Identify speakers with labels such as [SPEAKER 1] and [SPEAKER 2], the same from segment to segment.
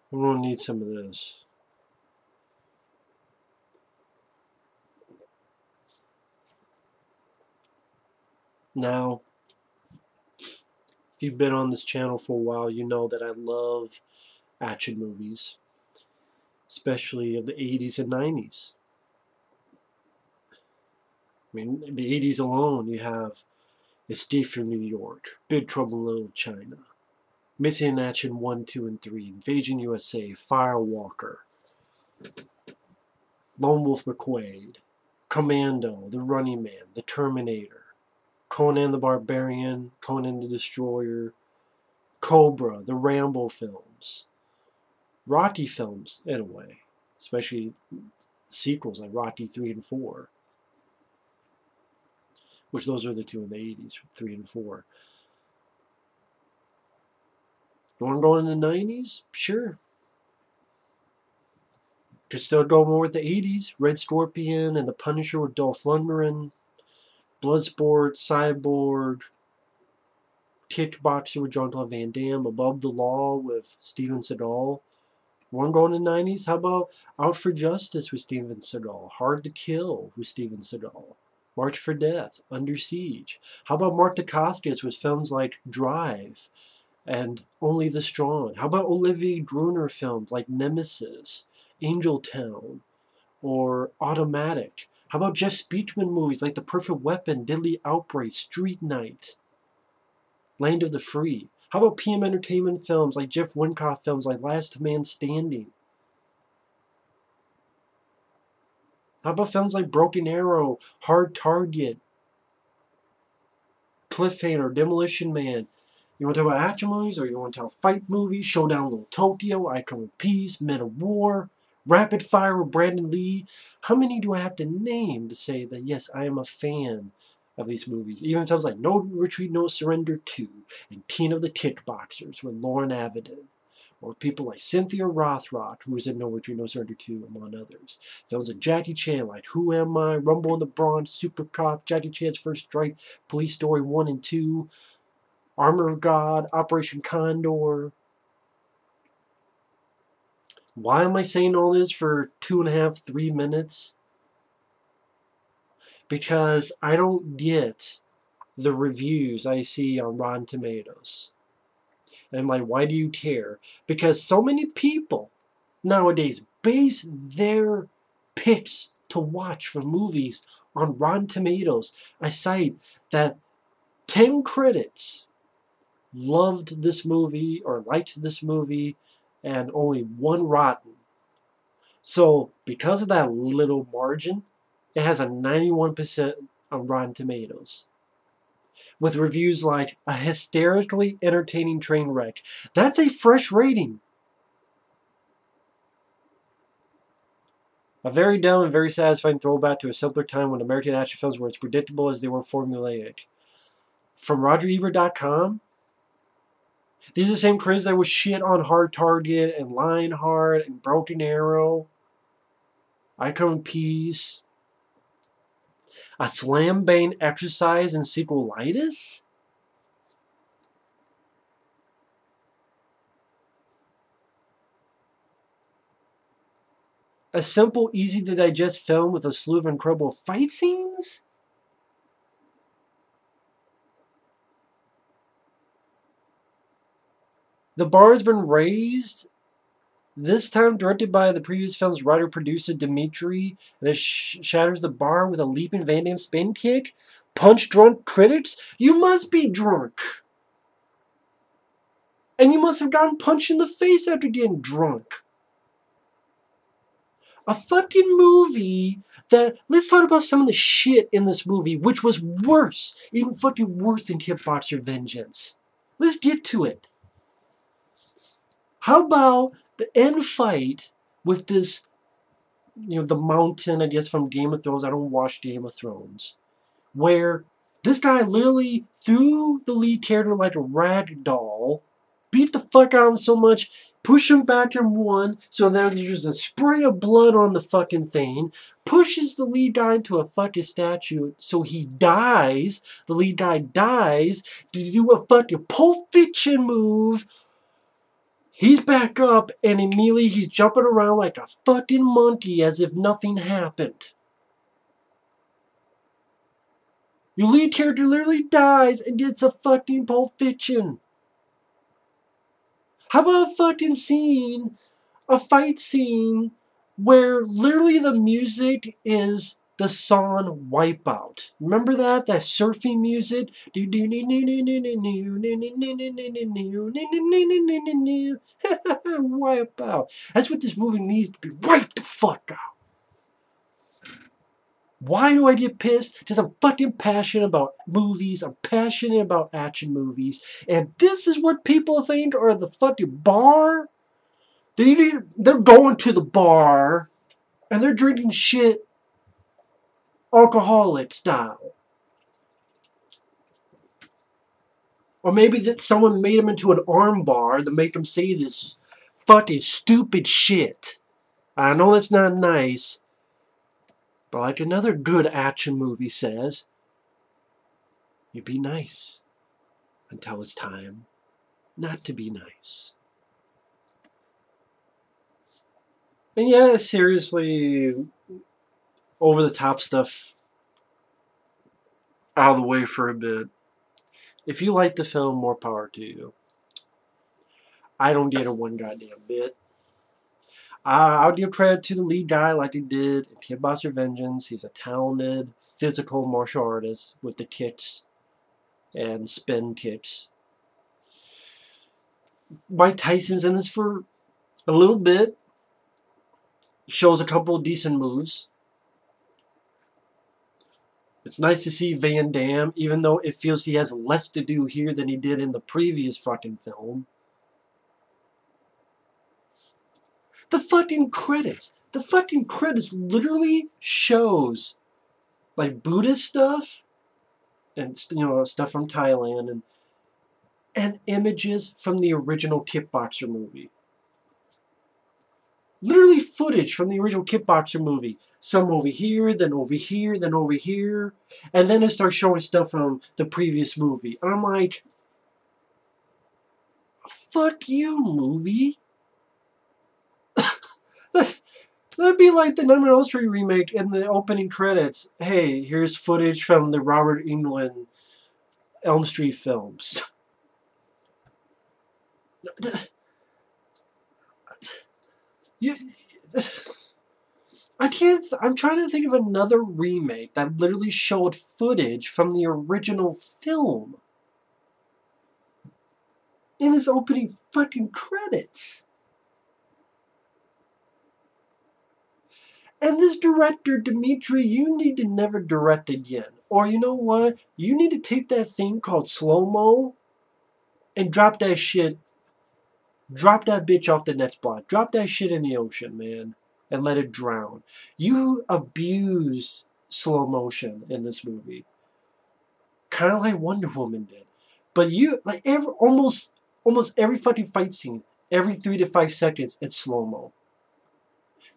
[SPEAKER 1] We're gonna need some of this. Now, if you've been on this channel for a while, you know that I love action movies, especially of the 80s and 90s. I mean, in the 80s alone, you have Escape from New York, Big Trouble in Little China, Missing in Action 1, 2, and 3, Invasion USA, Firewalker, Lone Wolf McQuade, Commando, The Running Man, The Terminator, Conan the Barbarian, Conan the Destroyer, Cobra, the Rambo films, Rocky films, in a way, especially sequels like Rocky 3 and 4, which those are the two in the 80s, 3 and 4. You want to go in the 90s? Sure. Could still go more with the 80s. Red Scorpion and The Punisher with Dolph Lundgren, Bloodsport, Cyborg, Kickboxer with Jean-Claude Van Damme, Above the Law with Steven Seagal. Want to go in the 90s? How about Out for Justice with Steven Seagal, Hard to Kill with Steven Seagal, March for Death, Under Siege. How about Mark Dacascos with films like Drive and Only the Strong? How about Olivier Gruner films like Nemesis, Angel Town, or Automatic? How about Jeff Speechman movies like The Perfect Weapon, Deadly Outbreak, Street Night, Land of the Free? How about PM Entertainment films like Jeff Winkoff films like Last Man Standing? How about films like Broken Arrow, Hard Target, Cliffhanger, Demolition Man? You want to talk about action movies, or you want to tell fight movies? Showdown in Little Tokyo, I Come in Peace, Men of War, Rapid Fire with Brandon Lee. How many do I have to name to say that, yes, I am a fan of these movies? Even films like No Retreat, No Surrender 2 and Teen of the Kickboxers with Lauren Avedon. Or people like Cynthia Rothrock, who was in No Retreat, No Surrender 2, among others. Films like Jackie Chan, like Who Am I, Rumble in the Bronx, Super Cop, Jackie Chan's First Strike, Police Story 1 and 2, Armor of God, Operation Condor. Why am I saying all this for 2.5, 3 minutes? Because I don't get the reviews I see on Rotten Tomatoes. And I'm like, why do you care? Because so many people nowadays base their picks to watch for movies on Rotten Tomatoes. I cite that 10 critics loved this movie or liked this movie, and only 1 rotten. So because of that little margin, it has a 91% on Rotten Tomatoes, with reviews like a hysterically entertaining train wreck. That's a fresh rating. A very dumb and very satisfying throwback to a simpler time when American action films were as predictable as they were formulaic. From RogerEbert.com, these are the same critics that was shit on Hard Target and Lionheart and Broken Arrow, I Come in Peace, a slam bang exercise in sequelitis? A simple, easy-to-digest film with a slew of incredible fight scenes? The bar has been raised, this time directed by the previous film's writer-producer Dimitri, and it shatters the bar with a leaping Van Damme spin kick? Punch-drunk critics? You must be drunk! And you must have gotten punched in the face after getting drunk. A fucking movie that, let's talk about some of the shit in this movie, which was worse, even fucking worse than Kickboxer Vengeance. Let's get to it. How about the end fight with this, the mountain, I guess, from Game of Thrones. I don't watch Game of Thrones. Where this guy literally threw the lead character like a rag doll, beat the fuck out of him so much, push him back in one, so there's just a spray of blood on the fucking thing, pushes the lead guy into a fucking statue, so he dies, the lead guy dies, to do a fucking Pulp Fiction move, He's back up, and immediately he's jumping around like a fucking monkey as if nothing happened. Your lead character literally dies and gets a fucking Pulp Fiction. How about a fucking scene, a fight scene, where literally the music is the song Wipeout. Remember that? That surfing music? Wipeout. That's what this movie needs to be. Wipe the fuck out. Why do I get pissed? Because I'm fucking passionate about movies. I'm passionate about action movies. And this is what people think are the fucking bar. They're going to the bar and they're drinking shit alcoholic style. Or maybe that someone made them into an arm bar to make them say this fucking stupid shit. I know that's not nice. But like another good action movie says, you be nice until it's time not to be nice. And yeah, seriously, over the top stuff out of the way for a bit. If you like the film, more power to you. I don't get it one goddamn bit. I'll give credit to the lead guy like he did in Kickboxer Vengeance. He's a talented, physical martial artist with the kicks and spin kicks. Mike Tyson's in this for a little bit. Shows a couple of decent moves. It's nice to see Van Damme, even though it feels he has less to do here than he did in the previous fucking film. The fucking credits literally shows like Buddhist stuff and, you know, stuff from Thailand and images from the original Kickboxer movie. Literally footage from the original Kickboxer movie. Some over here, then over here, then over here. And then it starts showing stuff from the previous movie. And I'm like, fuck you, movie. That'd be like the Nightmare on Elm Street remake in the opening credits. Hey, here's footage from the Robert Englund Elm Street films. I'm trying to think of another remake that literally showed footage from the original film in its opening fucking credits. And this director, Dimitri, you need to never direct again. Or you know what? You need to take that thing called slow-mo and drop that shit. Drop that bitch off the next block. Drop that shit in the ocean, man. And let it drown. You abuse slow motion in this movie. Kind of like Wonder Woman did. But you, like, almost every fucking fight scene, every 3 to 5 seconds, it's slow-mo.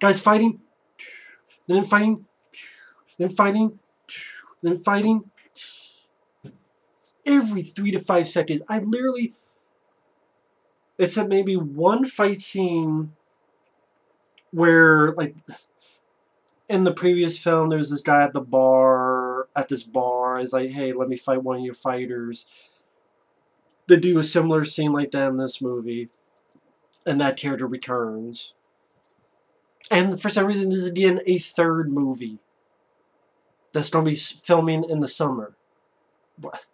[SPEAKER 1] Guys fighting... Then fighting, then fighting, then fighting. Every 3 to 5 seconds. I literally, except maybe one fight scene where, like, in the previous film, there's this guy at the bar, is like, hey, let me fight one of your fighters. They do a similar scene like that in this movie. And that character returns. And for some reason, this is again a third movie that's going to be filming in the summer. What?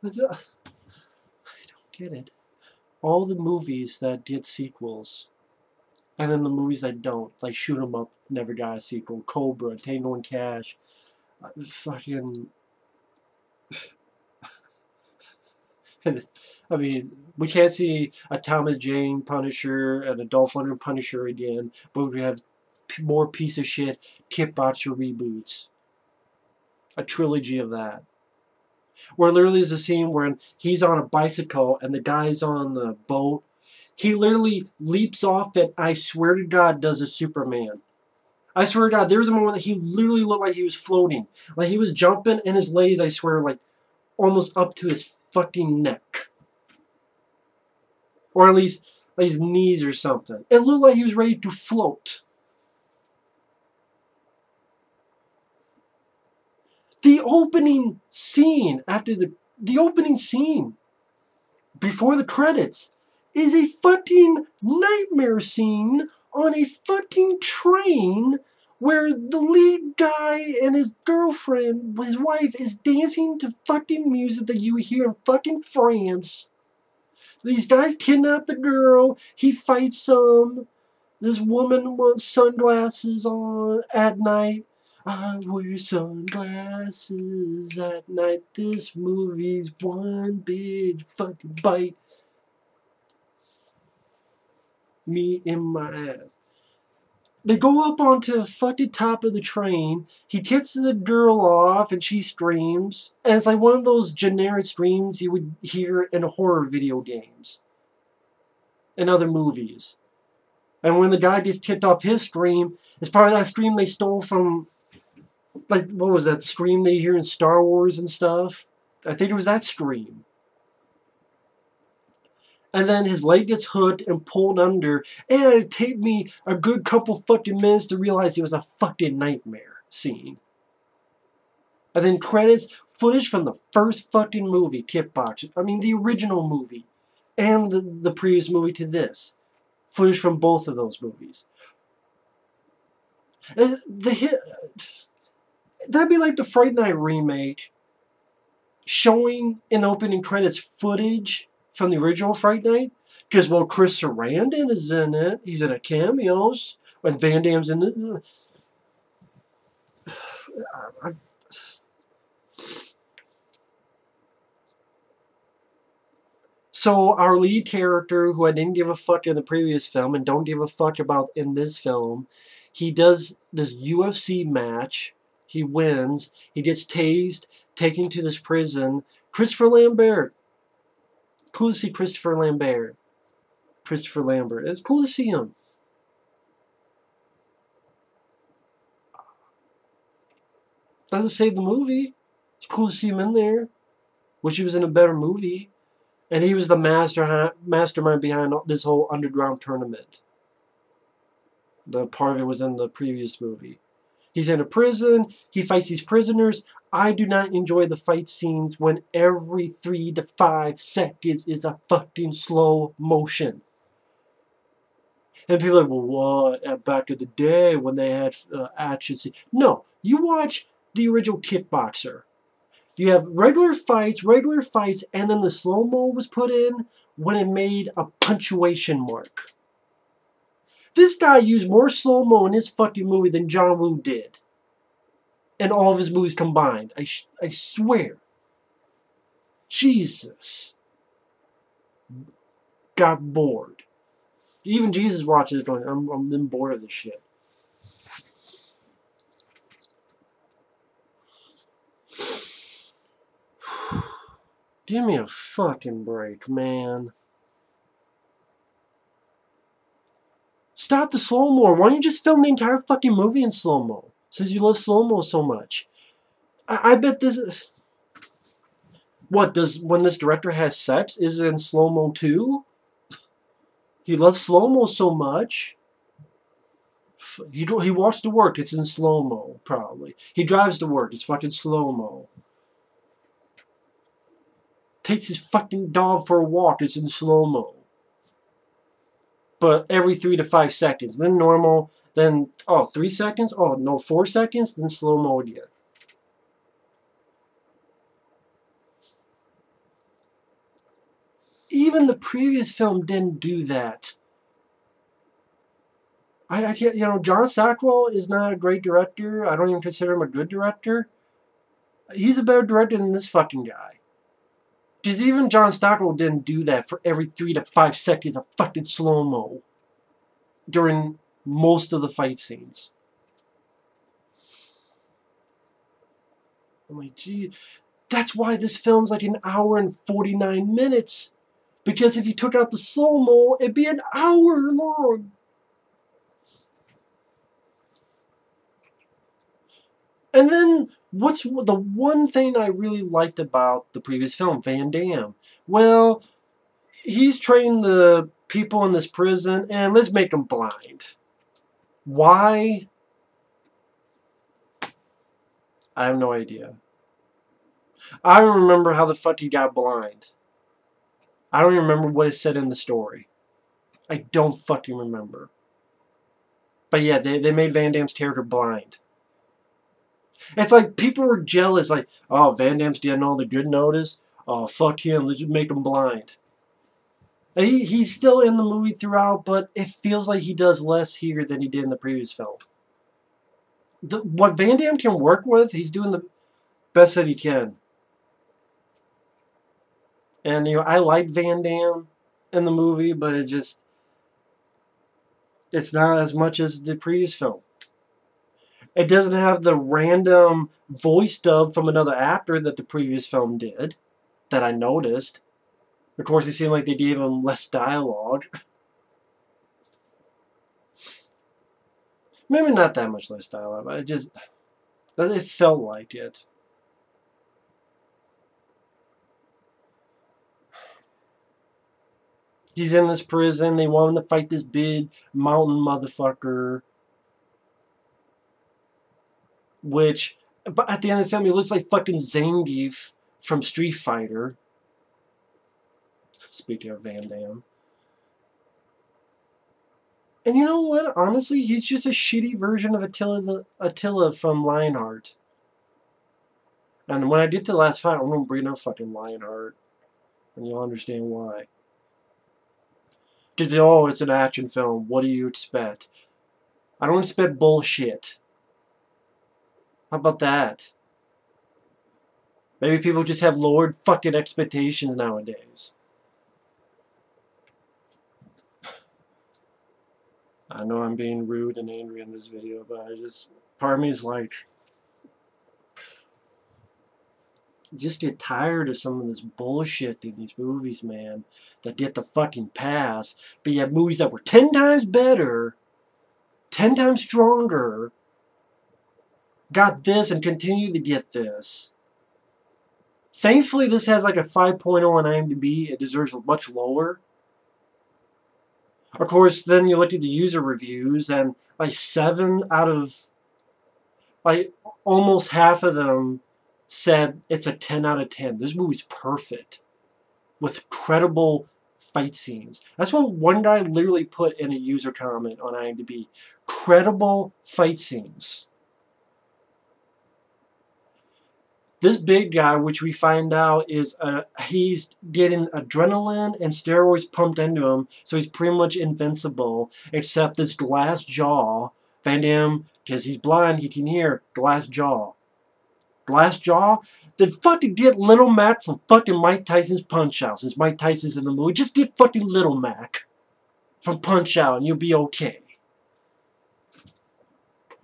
[SPEAKER 1] I don't get it. All the movies that get sequels, and then the movies that don't, like Shoot 'Em Up, never got a sequel. Cobra, Tango and Cash, fucking... I mean, we can't see a Thomas Jane Punisher and a Dolph Lundgren Punisher again, but we have more piece of shit Kickboxer reboots. A trilogy of that. Where literally is a scene where he's on a bicycle and the guy's on the boat. He literally leaps off and I swear to God does a Superman. I swear to God, there was a moment that he literally looked like he was floating. Like he was jumping and his legs, I swear, like almost up to his fucking neck. Or at least like his knees or something. It looked like he was ready to float. The opening scene after the opening scene before the credits is a fucking nightmare scene on a fucking train where the lead guy and his girlfriend, his wife, is dancing to fucking music that you hear in fucking France. These guys kidnap the girl, he fights some. This woman wants sunglasses on at night. I wear sunglasses at night. This movie's one big fucking bite. Me in my ass. They go up onto the fucking top of the train. He gets the girl off and she screams. And it's like one of those generic screams you would hear in horror video games. And other movies. And when the guy gets kicked off, his scream is probably that scream they stole from, like, what was that scream they hear in Star Wars and stuff? I think it was that scream. And then his leg gets hooked and pulled under. And it took me a good couple fucking minutes to realize it was a fucking nightmare scene. And then credits, footage from the first fucking movie, Kickboxer. I mean, the original movie. And the previous movie to this. Footage from both of those movies. That'd be like the Fright Night remake. Showing in opening credits footage from the original Fright Night. Because, well, Chris Sarandon is in it. He's in a cameos. When Van Damme's in it. So, our lead character, who I didn't give a fuck in the previous film and don't give a fuck about in this film, he does this UFC match. He wins. He gets tased, taken to this prison. Christopher Lambert. Cool to see Christopher Lambert. Christopher Lambert. It's cool to see him. Doesn't save the movie. It's cool to see him in there. Wish he was in a better movie. And he was the mastermind behind this whole underground tournament. The part of it was in the previous movie. He's in a prison. He fights these prisoners. I do not enjoy the fight scenes when every 3 to 5 seconds is a fucking slow motion. And people are like, well, what? Back in the day when they had action scenes. No, you watch the original Kickboxer. You have regular fights, and then the slow-mo was put in when it made a punctuation mark. This guy used more slow-mo in his fucking movie than John Woo did. In all of his movies combined. I swear. Jesus. Got bored. Even Jesus watches it going, I'm bored of this shit. Give me a fucking break, man. Stop the slow-mo. Why don't you just film the entire fucking movie in slow-mo? Since you love slow-mo so much. I bet this... What, when this director has sex, is it in slow-mo too? He loves slow-mo so much. He walks to work, it's in slow-mo, probably. He drives to work, it's fucking slow-mo. Takes his fucking dog for a walk, it's in slow-mo. But every 3 to 5 seconds. Then normal, then, 3 seconds? Oh, no, 4 seconds? Then slow-mo again. Even the previous film didn't do that. You know, John Stockwell is not a great director. I don't even consider him a good director. He's a better director than this fucking guy. Because even John Stockwell didn't do that for every 3 to 5 seconds of fucking slow-mo during most of the fight scenes. I'm like, gee, that's why this film's like 1 hour and 49 minutes. Because if you took out the slow-mo, it'd be 1 hour long. And then, what's the one thing I really liked about the previous film, Van Damme? Well, he's trained the people in this prison and let's make them blind. Why? I have no idea. I don't remember how the fuck he got blind. I don't even remember what is said in the story. I don't fucking remember. But yeah, they made Van Damme's character blind. It's like people were jealous, like, oh, Van Damme's getting all the good notice. Oh, fuck him, let's just make him blind. He's still in the movie throughout, but it feels like he does less here than he did in the previous film. What Van Damme can work with, he's doing the best that he can. And, you know, I like Van Damme in the movie, but it's not as much as the previous film. It doesn't have the random voice dub from another actor that the previous film did, that I noticed. Of course, it seemed like they gave him less dialogue. Maybe not that much less dialogue, but it felt like it. He's in this prison. They want him to fight this big mountain motherfucker. But at the end of the film, he looks like fucking Zangief from Street Fighter. Speaking of Van Damme. And you know what? Honestly, he's just a shitty version of Attila from Lionheart. And when I get to the last fight, I'm going to bring up fucking Lionheart. And you'll understand why. Just, oh, it's an action film. What do you expect? I don't expect bullshit. How about that? Maybe people just have lowered fucking expectations nowadays. I know I'm being rude and angry in this video, but part of me is like, just get tired of some of this bullshit in these movies, man, that get the fucking pass. But you have movies that were 10 times better, 10 times stronger, got this and continue to get this. Thankfully, this has like a 5.0 on IMDb. It deserves much lower. Of course, then you look at the user reviews, and like 7 out of, like, almost half of them said it's a 10 out of 10. This movie's perfect. With credible fight scenes. That's what one guy literally put in a user comment on IMDb. Credible fight scenes. This big guy, which we find out is he's getting adrenaline and steroids pumped into him, so he's pretty much invincible, except this glass jaw. Van Damme, because he's blind, he can hear glass jaw. Glass jaw? Then fucking get Little Mac from fucking Mike Tyson's Punch-Out, since Mike Tyson's in the movie. Just get fucking Little Mac from Punch-Out and you'll be okay.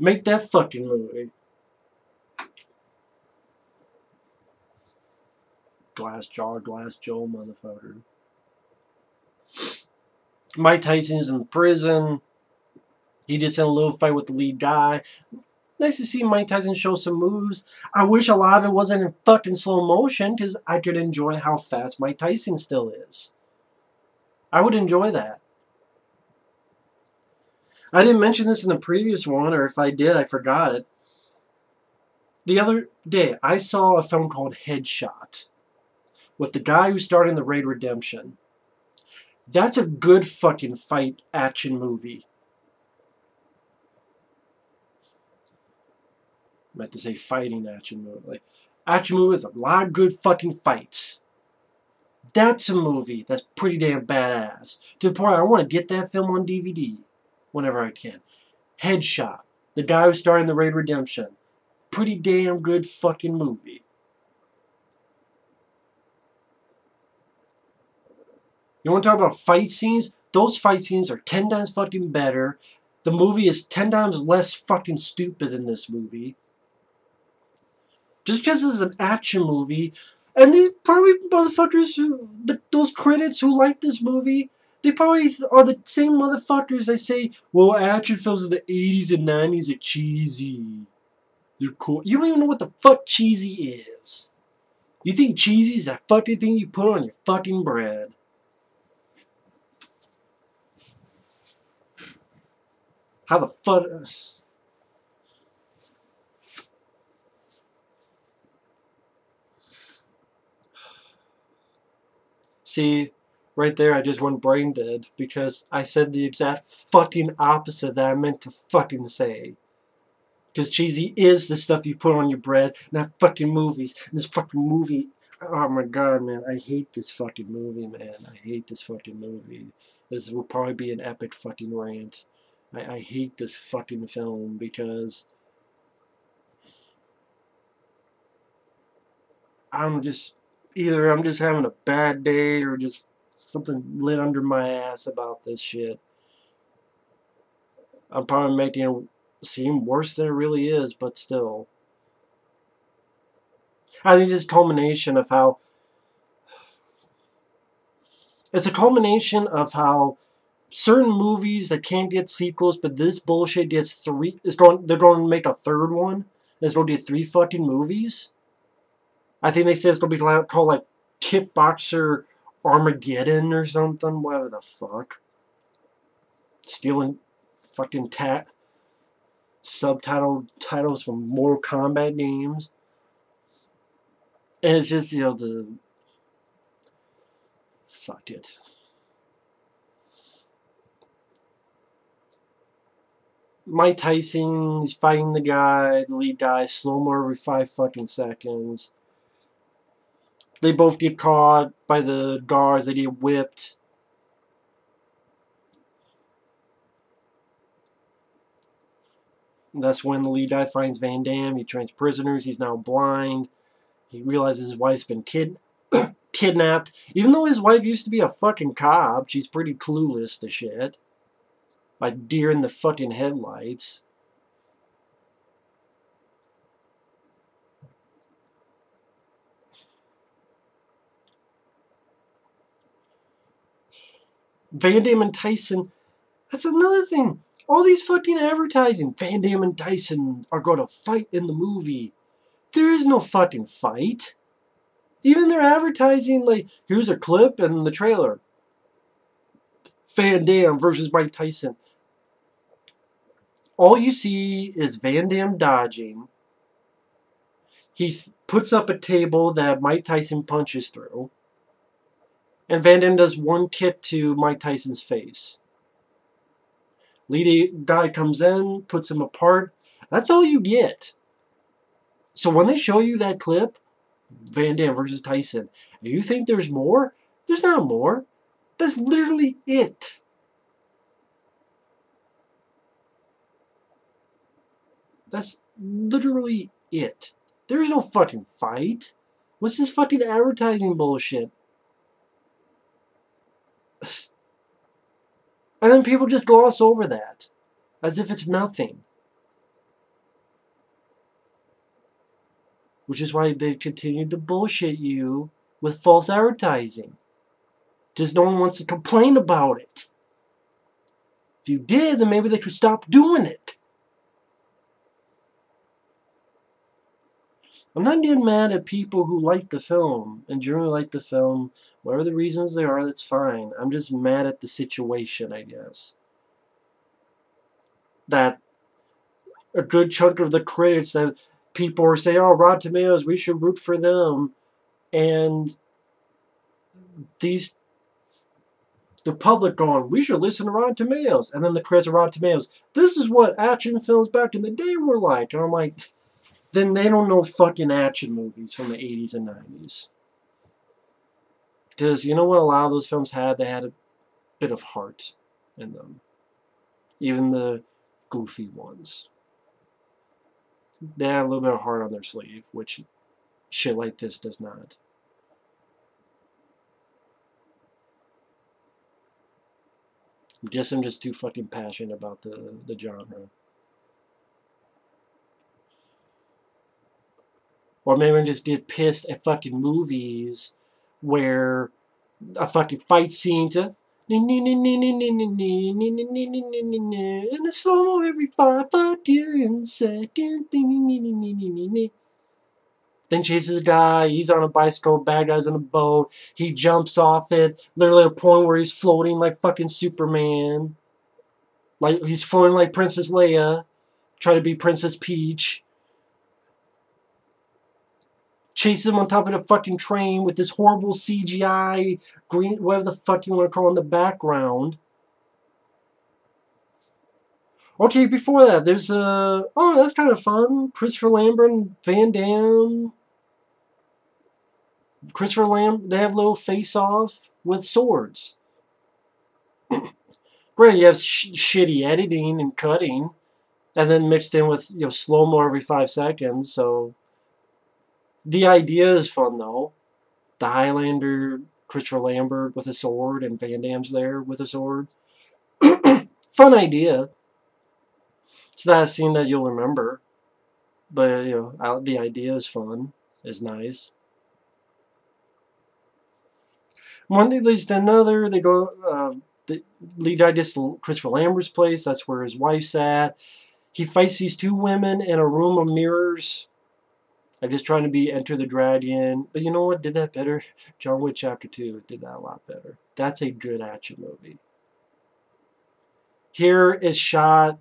[SPEAKER 1] Make that fucking movie. Glass jaw, Glass Joe, motherfucker. Mike Tyson's in prison. He just in a little fight with the lead guy. Nice to see Mike Tyson show some moves. I wish a lot of it wasn't in fucking slow motion, because I could enjoy how fast Mike Tyson still is. I would enjoy that. I didn't mention this in the previous one, or if I did, I forgot it. The other day, I saw a film called Headshot, with the guy who starred in The Raid Redemption. That's a good fucking fight action movie. I meant to say fighting action movie. Like, action movie with a lot of good fucking fights. That's a movie that's pretty damn badass. To the point I want to get that film on DVD whenever I can. Headshot. The guy who starred in The Raid Redemption. Pretty damn good fucking movie. You want to talk about fight scenes? Those fight scenes are 10 times fucking better. The movie is 10 times less fucking stupid than this movie. Just because it's an action movie, and these probably motherfuckers those critics who like this movie, they probably are the same motherfuckers that say, well, action films of the 80s and 90s are cheesy. They're cool. You don't even know what the fuck cheesy is. You think cheesy is that fucking thing you put on your fucking bread. How the fuck... See, right there I just went brain dead because I said the exact fucking opposite that I meant to fucking say. Because cheesy is the stuff you put on your bread, not fucking movies. And this fucking movie, oh my god, man, I hate this fucking movie, man. I hate this fucking movie. This will probably be an epic fucking rant. I hate this fucking film because either I'm just having a bad day or just something lit under my ass about this shit. I'm probably making it seem worse than it really is, but still. I think it's a culmination of how... It's a culmination of how certain movies that can't get sequels, but this bullshit gets three... They're going to make a third one. There's going to be 3 fucking movies. I think they said it's going to be called like Kickboxer Armageddon or something. Whatever the fuck. Stealing fucking subtitle titles from Mortal Kombat games. And it's just, you know, fuck it. Mike Tyson is fighting the lead guy, slow-mo every 5 fucking seconds. They both get caught by the guards, they get whipped. That's when the lead guy finds Van Damme. He trains prisoners. He's now blind. He realizes his wife's been kidnapped. Even though his wife used to be a fucking cop, she's pretty clueless to shit. Like deer in the fucking headlights. Van Damme and Tyson, that's another thing. All these fucking advertising. Van Damme and Tyson are going to fight in the movie. There is no fucking fight. Even their advertising, like, here's a clip and the trailer. Van Damme versus Mike Tyson. All you see is Van Damme dodging. He puts up a table that Mike Tyson punches through. And Van Damme does one kick to Mike Tyson's face. Lead guy comes in, puts him apart. That's all you get. So when they show you that clip, Van Damme versus Tyson, and you think there's more? There's not more. That's literally it. That's literally it. There's no fucking fight. What's this fucking advertising bullshit? And then people just gloss over that. As if it's nothing. Which is why they continue to bullshit you with false advertising. Just no one wants to complain about it. If you did, then maybe they could stop doing it. I'm not getting mad at people who like the film and generally like the film. Whatever the reasons they are, that's fine. I'm just mad at the situation, I guess. That a good chunk of the critics that people are saying, oh, Rotten Tomatoes, we should root for them. And the public going, we should listen to Rotten Tomatoes. And then the critics of Rotten Tomatoes, this is what action films back in the day were like. And I'm like, then they don't know fucking action movies from the 80s and 90s. Because you know what a lot of those films had? They had a bit of heart in them. Even the goofy ones. They had a little bit of heart on their sleeve, which shit like this does not. I guess I'm just too fucking passionate about the genre. Or maybe I just get pissed at fucking movies where a fucking fight scene to in the slow-mo every 5 fucking seconds. Then chases a guy, he's on a bicycle, bad guy's on a boat, he jumps off it, literally a point where he's floating like fucking Superman. Like, he's flowing like Princess Leia, trying to be Princess Peach. Chases him on top of the fucking train with this horrible CGI green, whatever the fuck you want to call it, in the background. Okay, before that, there's a... Oh, that's kind of fun. Christopher Lambert and Van Damme. Christopher Lambert, they have a little face-off with swords. Great, you have shitty editing and cutting, and then mixed in with, slow-mo every 5 seconds, so... The idea is fun, though. The Highlander, Christopher Lambert with a sword, and Van Damme's there with a sword. Fun idea. It's not a scene that you'll remember, but, the idea is fun, is nice. One day leads to another. They go, the lead guy gets to Christopher Lambert's place. That's where his wife's at. He fights these 2 women in a room of mirrors. I'm just trying to be Enter the Dragon. But you know what did that better? John Wick Chapter 2 did that a lot better. That's a good action movie. Here is shot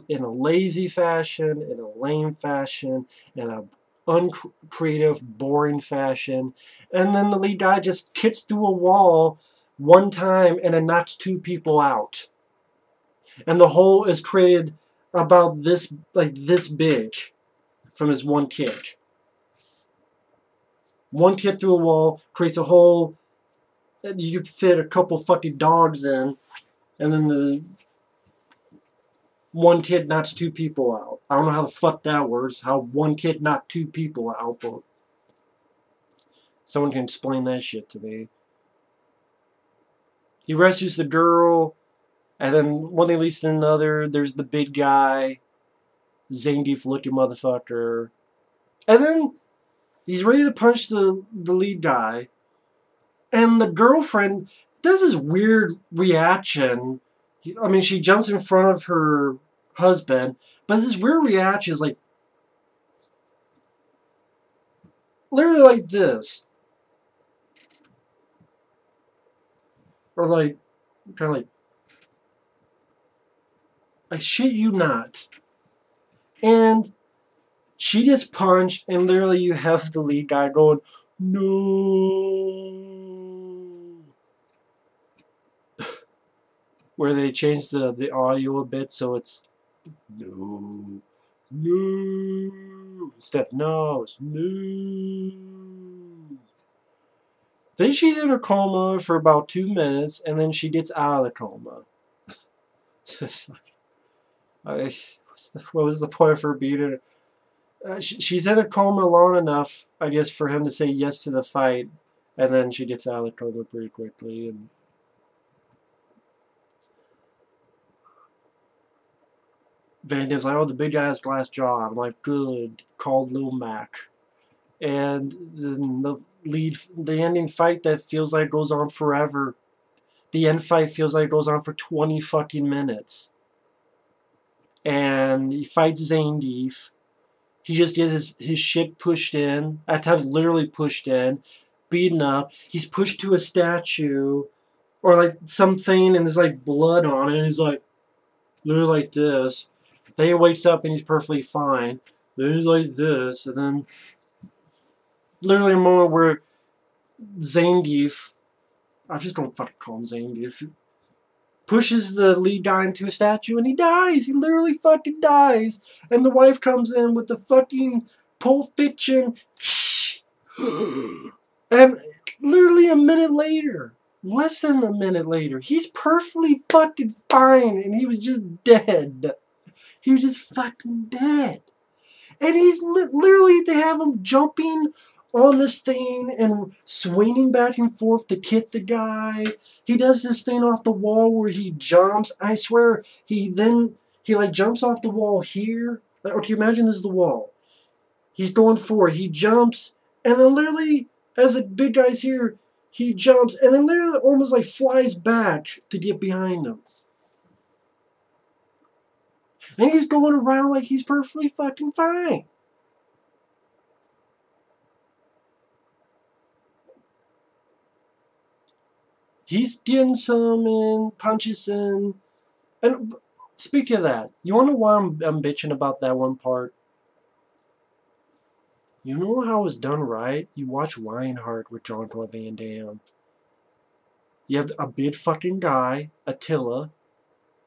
[SPEAKER 1] in a lazy fashion, in a lame fashion, in a uncreative, boring fashion. And then the lead guy just kicks through a wall one time and it knocks 2 people out. And the hole is created about this, like this big. From his one kick. One kick through a wall creates a hole that you could fit a couple fucking dogs in, and then the one kick knocks 2 people out. I don't know how the fuck that works, how one kick knocked 2 people out, but someone can explain that shit to me. He rescues the girl, and then one thing leads to another. There's the big guy. Zangief looking motherfucker. And then he's ready to punch the lead guy. And the girlfriend does this weird reaction. I mean, she jumps in front of her husband. But this weird reaction is like... literally like this. Or like... kind of like... I shit you not. And she just punched, and literally you have the lead guy going, no. Where they changed the audio a bit so it's no. No. Instead, no. It's no. Then she's in a coma for about 2 minutes, and then she gets out of the coma. It's like, what was the point of her being in she's in a coma long enough, I guess, for him to say yes to the fight, and then she gets out of the coma pretty quickly. And Van Damme's like, oh, the big guy has glass jaw. I'm like, good. Called Lil Mac. And then the ending fight that feels like goes on forever. The end fight feels like it goes on for 20 fucking minutes. And he fights Zangief. He just gets his shit pushed in. At times literally pushed in. Beaten up. He's pushed to a statue. Or like something and there's like blood on it. And he's like, literally like this. Then he wakes up and he's perfectly fine. Then he's like this. And then literally a moment where Zangief, I just don't fucking call him Zangief, pushes the lead guy into a statue and he dies. He literally fucking dies. And the wife comes in with the fucking Pulp Fiction. And literally a minute later, less than a minute later, he's perfectly fucking fine and he was just dead. He was just fucking dead. And he's literally, they have him jumping on this thing and swinging back and forth to kick the guy. He does this thing off the wall where he jumps. I swear, he like jumps off the wall here. Like, okay, imagine this is the wall. He's going forward. He jumps, and then literally, as the big guy's here, he jumps, and then literally almost like flies back to get behind him. And he's going around like he's perfectly fucking fine. He's getting some in, punches in. And speaking of that, you want to know why I'm bitching about that one part? You know how it's done right? You watch Lionheart with Jean-Claude Van Damme. You have a big fucking guy, Attila,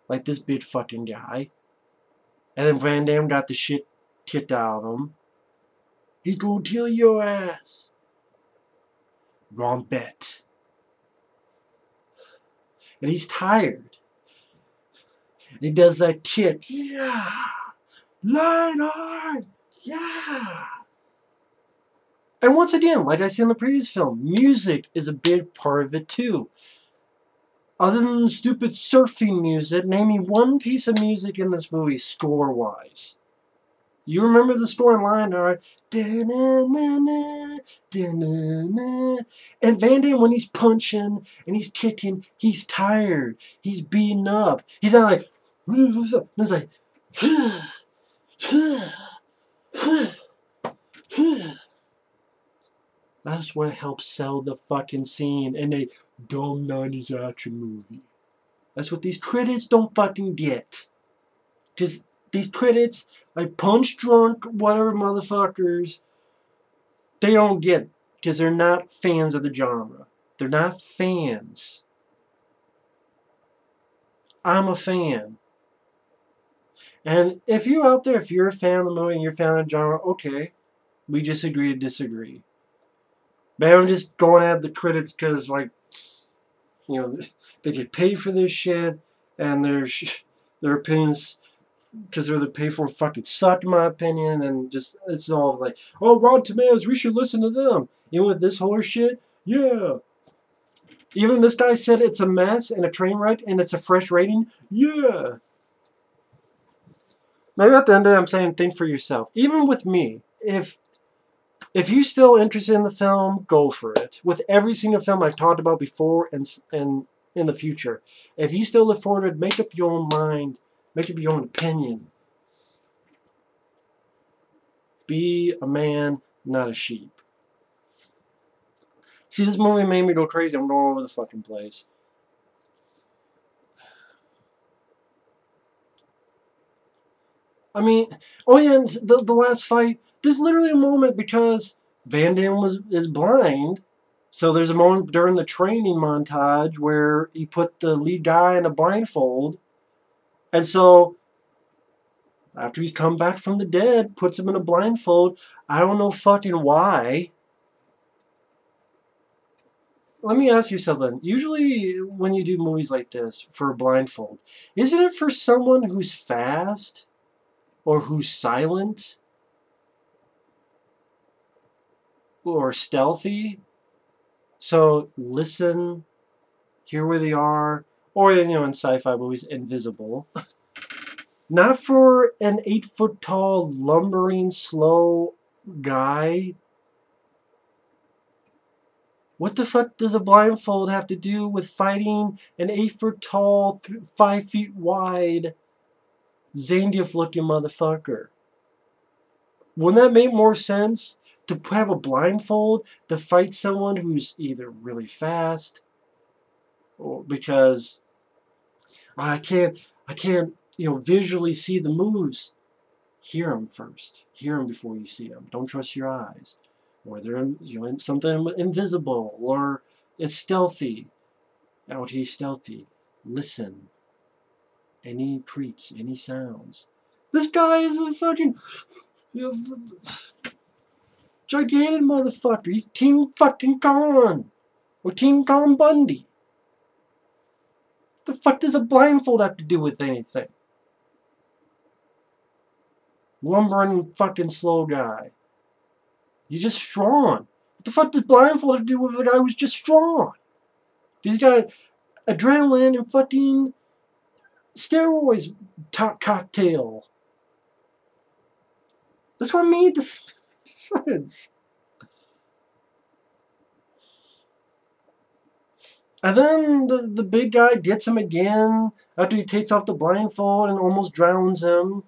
[SPEAKER 1] like this big fucking guy. And then Van Damme got the shit kicked out of him. He gonna kill your ass. Wrong bet. And he's tired. And he does that kick. Yeah. Lionheart. Yeah. And once again, like I said in the previous film, music is a big part of it too. Other than the stupid surfing music, name me one piece of music in this movie score-wise. You remember the score in Lionheart? And Van Damme, when he's punching and he's kicking, he's tired. He's beaten up. He's not like, what's up? And it's like, that's what helps sell the fucking scene in a dumb 90s action movie. That's what these critics don't fucking get. Because these critics, like punch drunk, whatever motherfuckers, they don't get it. Because they're not fans of the genre. They're not fans. I'm a fan. And if you're out there, if you're a fan of the movie and you're a fan of the genre, okay. We just agree to disagree. But I'm just going at the critics because, like, you know, they get paid for this shit, and their opinions, because they're the paid for, fucking suck, in my opinion, and just, it's all like, oh, Rotten Tomatoes, we should listen to them. Even with this horse shit, yeah. Even this guy said it's a mess and a train wreck, and it's a fresh rating, yeah. Maybe at the end of the day, I'm saying think for yourself. Even with me, if you're still interested in the film, go for it. With every single film I've talked about before and in the future. If you still look forward to it, make up your own mind. Make up your own opinion. Be a man, not a sheep. See, this movie made me go crazy. I'm going over the fucking place. I mean, oh yeah, and the last fight, there's literally a moment because Van Damme is blind. So there's a moment during the training montage where he put the lead guy in a blindfold. And so, after he's come back from the dead, puts him in a blindfold. I don't know fucking why. Let me ask you something. Usually when you do movies like this for a blindfold, isn't it for someone who's fast? Or who's silent? Or stealthy? So listen, hear where they are, or, you know, in sci-fi movies, invisible. Not for an 8-foot-tall, lumbering, slow guy. What the fuck does a blindfold have to do with fighting an 8-foot-tall, 5 feet wide, Zangief-looking motherfucker? Wouldn't that make more sense? To have a blindfold to fight someone who's either really fast, or because I can't, you know, visually see the moves. Hear them first. Hear them before you see them. Don't trust your eyes. Or they're, you know, something invisible, or it's stealthy. Out here, stealthy. Listen. Any creaks, any sounds. This guy is a fucking, you know, gigantic motherfucker. He's Team fucking Khan. Or Team Khan Bundy. What the fuck does a blindfold have to do with anything? Lumbering fucking slow guy. You're just strong. What the fuck does blindfold have to do with a guy who's just strong? He's got adrenaline and fucking steroids cocktail. That's what made this sense. And then the big guy gets him again after he takes off the blindfold and almost drowns him.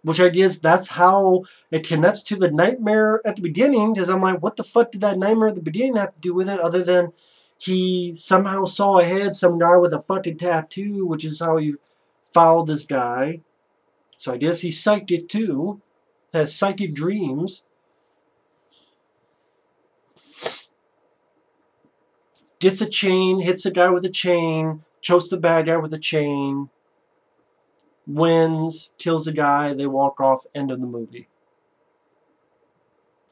[SPEAKER 1] Which I guess that's how it connects to the nightmare at the beginning. Because I'm like, what the fuck did that nightmare at the beginning have to do with it? Other than he somehow saw ahead some guy with a fucking tattoo. Which is how he followed this guy. So I guess he's psychic too. Has psychic dreams. Gets a chain, hits the guy with a chain, chokes the bad guy with a chain, wins, kills the guy, they walk off, end of the movie.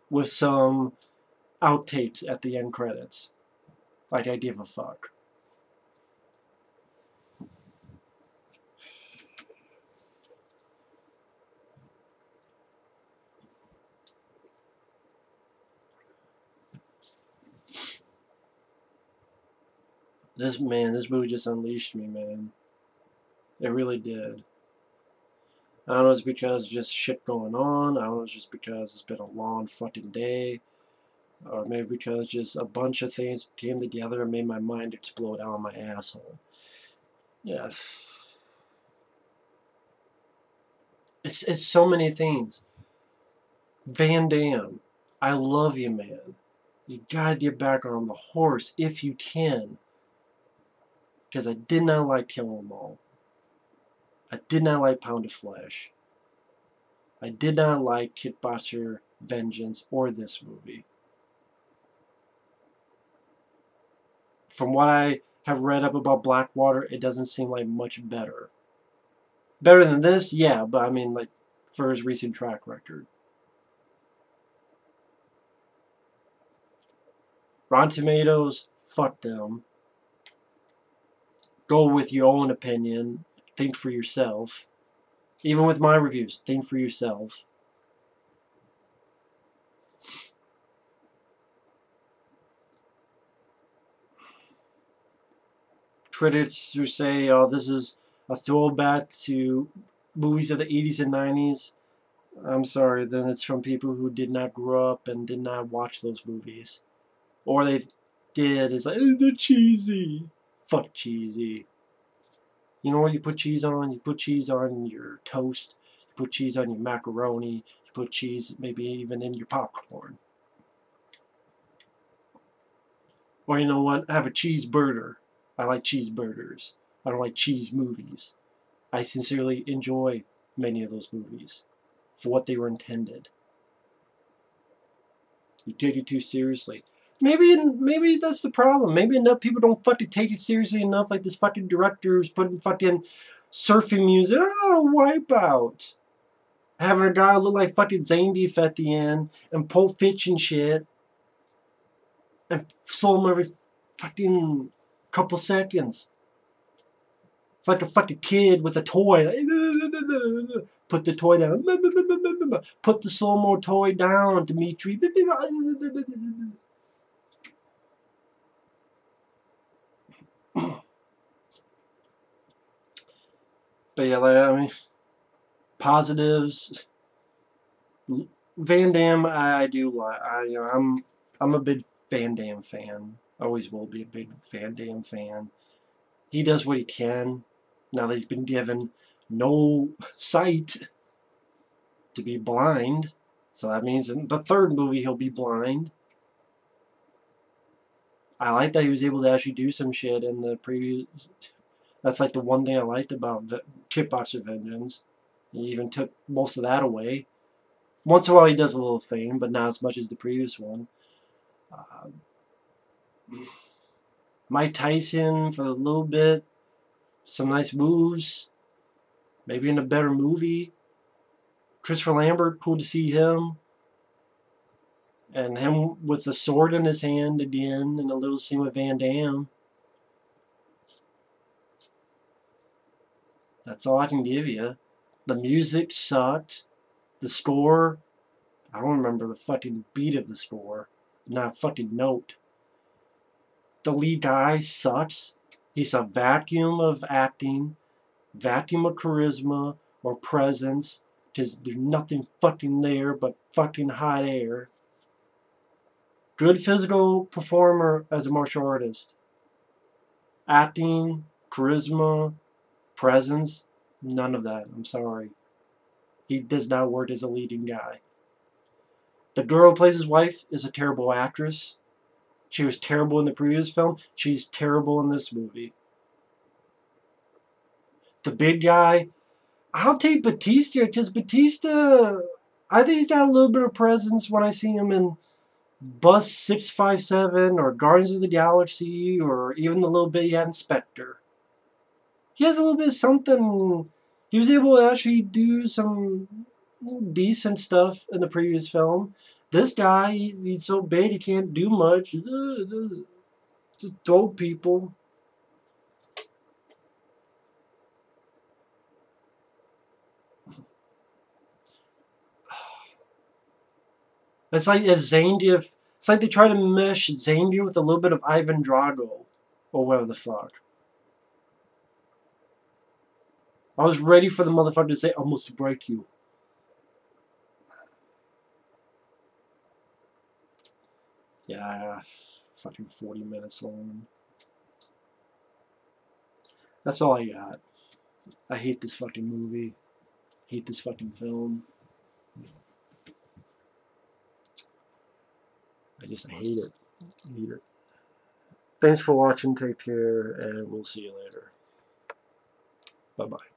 [SPEAKER 1] With some outtakes at the end credits. Like I give a fuck. This movie just unleashed me, man. It really did. I don't know if it's because just shit going on. I don't know if it's just because it's been a long fucking day. Or maybe because just a bunch of things came together and made my mind explode out of my asshole. Yeah. It's so many things. Van Damme, I love you, man. You gotta get back on the horse if you can. Because I did not like Kill 'Em All. I did not like Pound of Flesh. I did not like Kickboxer, Vengeance, or this movie. From what I have read up about Blackwater, it doesn't seem like much better. Better than this? Yeah, but I mean, like, for his recent track record. Rotten Tomatoes, fuck them. Go with your own opinion. Think for yourself. Even with my reviews, think for yourself. Critics who say, oh, this is a throwback to movies of the 80s and 90s. I'm sorry, then it's from people who did not grow up and did not watch those movies. Or they did, it's like, they're cheesy. Fuck cheesy. You know what you put cheese on? You put cheese on your toast. You put cheese on your macaroni. You put cheese maybe even in your popcorn. Or you know what? Have a cheeseburger. I like cheeseburgers. I don't like cheese movies. I sincerely enjoy many of those movies for what they were intended. You take it too seriously. Maybe that's the problem. Maybe enough people don't fucking take it seriously enough, like this fucking director who's putting fucking surfing music. Oh, Wipeout. Having a guy look like fucking Zangief at the end, and Pulp Fiction shit, and slow him every fucking couple seconds. It's like a fucking kid with a toy. Put the toy down. Put the slow-mo toy down, Dimitri. But yeah, like, I mean, positives. Van Damme, I do like. I'm a big Van Damme fan. Always will be a big Van Damme fan. He does what he can. Now that he's been given no sight to be blind, so that means in the third movie he'll be blind. I like that he was able to actually do some shit in the previous. That's like the one thing I liked about Kickboxer Vengeance. He even took most of that away. Once in a while he does a little thing, but not as much as the previous one. Mike Tyson for a little bit. Some nice moves. Maybe in a better movie. Christopher Lambert, cool to see him. And him with the sword in his hand again in a little scene with Van Damme. That's all I can give you. The music sucked. The score, I don't remember the fucking beat of the score. Not a fucking note. The lead guy sucks. He's a vacuum of acting, vacuum of charisma or presence, because there's nothing fucking there but fucking hot air. Good physical performer as a martial artist. Acting, charisma, presence, none of that. I'm sorry. He does not work as a leading guy. The girl who plays his wife is a terrible actress. She was terrible in the previous film. She's terrible in this movie. the big guy. I'll take Batista because Batista, I think he's got a little bit of presence when I see him in Bus 657 or Guardians of the Galaxy or even the little bit he had in Spectre. He has a little bit of something. He was able to actually do some decent stuff in the previous film. This guy, he's so big he can't do much. Just throw people. It's like if Zangief, it's like they try to mesh Zangief with a little bit of Ivan Drago, or whatever the fuck. I was ready for the motherfucker to say, "I must break you." Yeah, fucking 40 minutes long. That's all I got. I hate this fucking movie. Hate this fucking film. I hate it. I hate it. Thanks for watching. Take care, and we'll see you later. Bye-bye.